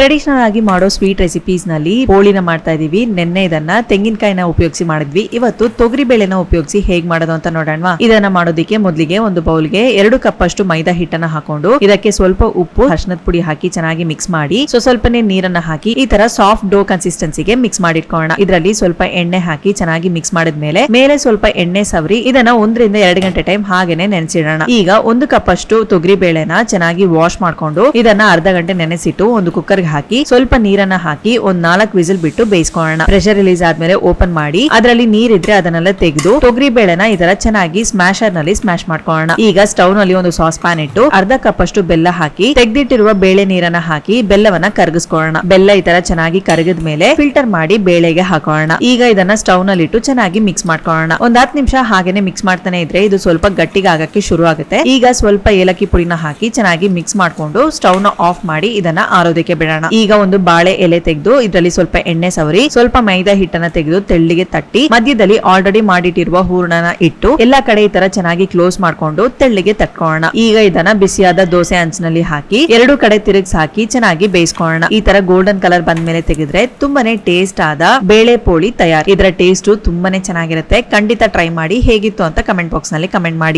Traditional ಆಗಿ ಮಾಡೋ sweet recipes ನಲ್ಲಿ ಹೋಳಿನ ಮಾಡ್ತಾ ಇದೀವಿ. ನೆನ್ನೆ ಇದನ್ನ ತೆಂಗಿನಕಾಯಿನ ಉಪಯೋಗಿಸಿ ಮಾಡಿದ್ವಿ. ಇವತ್ತು ತೊಗರಿ ಬೇಳೆನ ಉಪಯೋಗಿಸಿ ಹೇಗ್ ಮಾಡೋದು ಅಂತ ನೋಡೋಣ. ಇದನ್ನ ಮಾಡೋದಕ್ಕೆ ಮೊದಲಿಗೆ ಒಂದು ಬೌಲ್ಗೆ 2 ಕಪ್ ಅಷ್ಟು ಮೈದಾ ಹಿಟ್ಟನ್ನ ಹಾಕೊಂಡು ಇದಕ್ಕೆ ಸ್ವಲ್ಪ ಉಪ್ಪು, ಅರಿಶಿನದ ಪುಡಿ ಹಾಕಿ ಚೆನ್ನಾಗಿ ಮಿಕ್ಸ್ ಮಾಡಿ ಸ್ವಲ್ಪನೇ ನೀರನ್ನ ಹಾಕಿ ಈ ತರ ಸಾಫ್ಟ್ ಡೋ ಕನ್ಸಿಸ್ಟೆನ್ಸಿಗೆ ಮಿಕ್ಸ್ ಮಾಡಿಟ್ಕೊಳ್ಳೋಣ. ಇದರಲ್ಲಿ ಸ್ವಲ್ಪ ಎಣ್ಣೆ ಹಾಕಿ ಚೆನ್ನಾಗಿ ಮಿಕ್ಸ್ ಮಾಡಿದ್ಮೇಲೆ ಮೇಲೆ ಸ್ವಲ್ಪ ಎಣ್ಣೆ ಸವರಿ ಇದನ್ನ 1 ರಿಂದ 2 ಗಂಟೆ ಟೈಮ್ ಹಾಗೇನೆ ನೆನೆಸಿಡೋಣ. ಈಗ 1 ಕಪ್ ಅಷ್ಟು ತೊಗರಿ ಬೇಳೆನ ಚೆನ್ನಾಗಿ ವಾಶ್ ಮಾಡ್ಕೊಂಡು ಇದನ್ನ ಅರ್ಧ ಗಂಟೆ ನೆನೆಸಿಟ್ಟು ಒಂದು ಕುಕ್ಕರ್ ಹಾಕಿ ಸ್ವಲ್ಪ ನೀರನ್ನ ಹಾಕಿ ಒಂದ್ 4 ವಿಸಿಲ್ ಬಿಟ್ಟು ಬೇಯಿಸ್ಕೊಳ್ಳೋಣ. ಪ್ರೆಷರ್ ರಿಲೀಸ್ ಆದ್ಮೇಲೆ ಓಪನ್ ಮಾಡಿ ಅದರಲ್ಲಿ ನೀರಿದ್ರೆ ಅದನ್ನೆಲ್ಲ ತೆಗೆದು ತೊಗರಿ ಬೇಳೆನ ಇದರ ಚೆನ್ನಾಗಿ ಸ್ಮ್ಯಾಶರ್ ನಲ್ಲಿ ಸ್ಮ್ಯಾಶ್ ಮಾಡ್ಕೊಳ್ಳೋಣ. ಈಗ ಸ್ಟವ್ ನಲ್ಲಿ ಒಂದು ಸಾಸ್ ಪ್ಯಾನ್ ಇಟ್ಟು ಅರ್ಧ ಕಪ್ ಅಷ್ಟು ಬೆಲ್ಲ ಹಾಕಿ ತೆಗೆದಿಟ್ಟಿರುವ ಬೇಳೆ ನೀರನ್ನ ಹಾಕಿ ಬೆಲ್ಲವನ್ನ ಕರಗಿಸ್ಕೊಳ್ಳೋಣ. ಬೆಲ್ಲ ಈ ತರ ಚೆನ್ನಾಗಿ ಕರಗಿದ ಮೇಲೆ ಫಿಲ್ಟರ್ ಮಾಡಿ ಬೇಳೆಗೆ ಹಾಕೋಣ. ಈಗ ಇದನ್ನ ಸ್ಟವ್ ನಲ್ಲಿ ಇಟ್ಟು ಚೆನ್ನಾಗಿ ಮಿಕ್ಸ್ ಮಾಡ್ಕೊಳ್ಳೋಣ. ಒಂದ್ 10 ನಿಮಿಷ ಹಾಗೇನೆ ಮಿಕ್ಸ್ ಮಾಡ್ತಾನೆ ಇದ್ರೆ ಇದು ಸ್ವಲ್ಪ ಗಟ್ಟಿಗೆ ಆಗಕ್ಕೆ ಶುರು ಆಗುತ್ತೆ. ಈಗ ಸ್ವಲ್ಪ ಏಲಕ್ಕಿ ಪುಡಿನ ಹಾಕಿ ಚೆನ್ನಾಗಿ ಮಿಕ್ಸ್ ಮಾಡ್ಕೊಂಡು ಸ್ಟವ್ ನ ಆಫ್ ಮಾಡಿ ಇದನ್ನ ಆರೋದಕ್ಕೆ ಬಿಡೋಣ. ಈಗ ಒಂದು ಬಾಳೆ ಎಲೆ ತೆಗೆದು ಇದರಲ್ಲಿ ಸ್ವಲ್ಪ ಎಣ್ಣೆ ಸವರಿ ಸ್ವಲ್ಪ ಮೈದಾ ಹಿಟ್ಟನ್ನ ತೆಗೆದು ತೆಳ್ಳಿಗೆ ತಟ್ಟಿ ಮಧ್ಯದಲ್ಲಿ ಆಲ್ರೆಡಿ ಮಾಡಿಟ್ಟಿರುವ ಹೂರಣನ ಇಟ್ಟು ಎಲ್ಲಾ ಕಡೆ ಈ ತರ ಚೆನ್ನಾಗಿ ಕ್ಲೋಸ್ ಮಾಡ್ಕೊಂಡು ತೆಳ್ಳಿಗೆ ತಟ್ಕೊಳ್ಳೋಣ. ಈಗ ಇದನ್ನ ಬಿಸಿಯಾದ ದೋಸೆ ಹಂಚಿನಲ್ಲಿ ಹಾಕಿ 2 ಕಡೆ ತಿರುಗಿಸಿ ಹಾಕಿ ಚೆನ್ನಾಗಿ ಬೇಯಿಸ್ಕೊಳ್ಳೋಣ. ಈ ತರ ಗೋಲ್ಡನ್ ಕಲರ್ ಬಂದ್ಮೇಲೆ ತೆಗೆದ್ರೆ ತುಂಬಾನೇ ಟೇಸ್ಟ್ ಆದ ಬೇಳೆ ಪೋಳಿ ತಯಾರು. ಇದರ ಟೇಸ್ಟ್ ತುಂಬಾನೇ ಚೆನ್ನಾಗಿರುತ್ತೆ. ಖಂಡಿತ ಟ್ರೈ ಮಾಡಿ. ಹೇಗಿತ್ತು ಅಂತ ಕಮೆಂಟ್ ಬಾಕ್ಸ್ ನಲ್ಲಿ ಕಮೆಂಟ್ ಮಾಡಿ.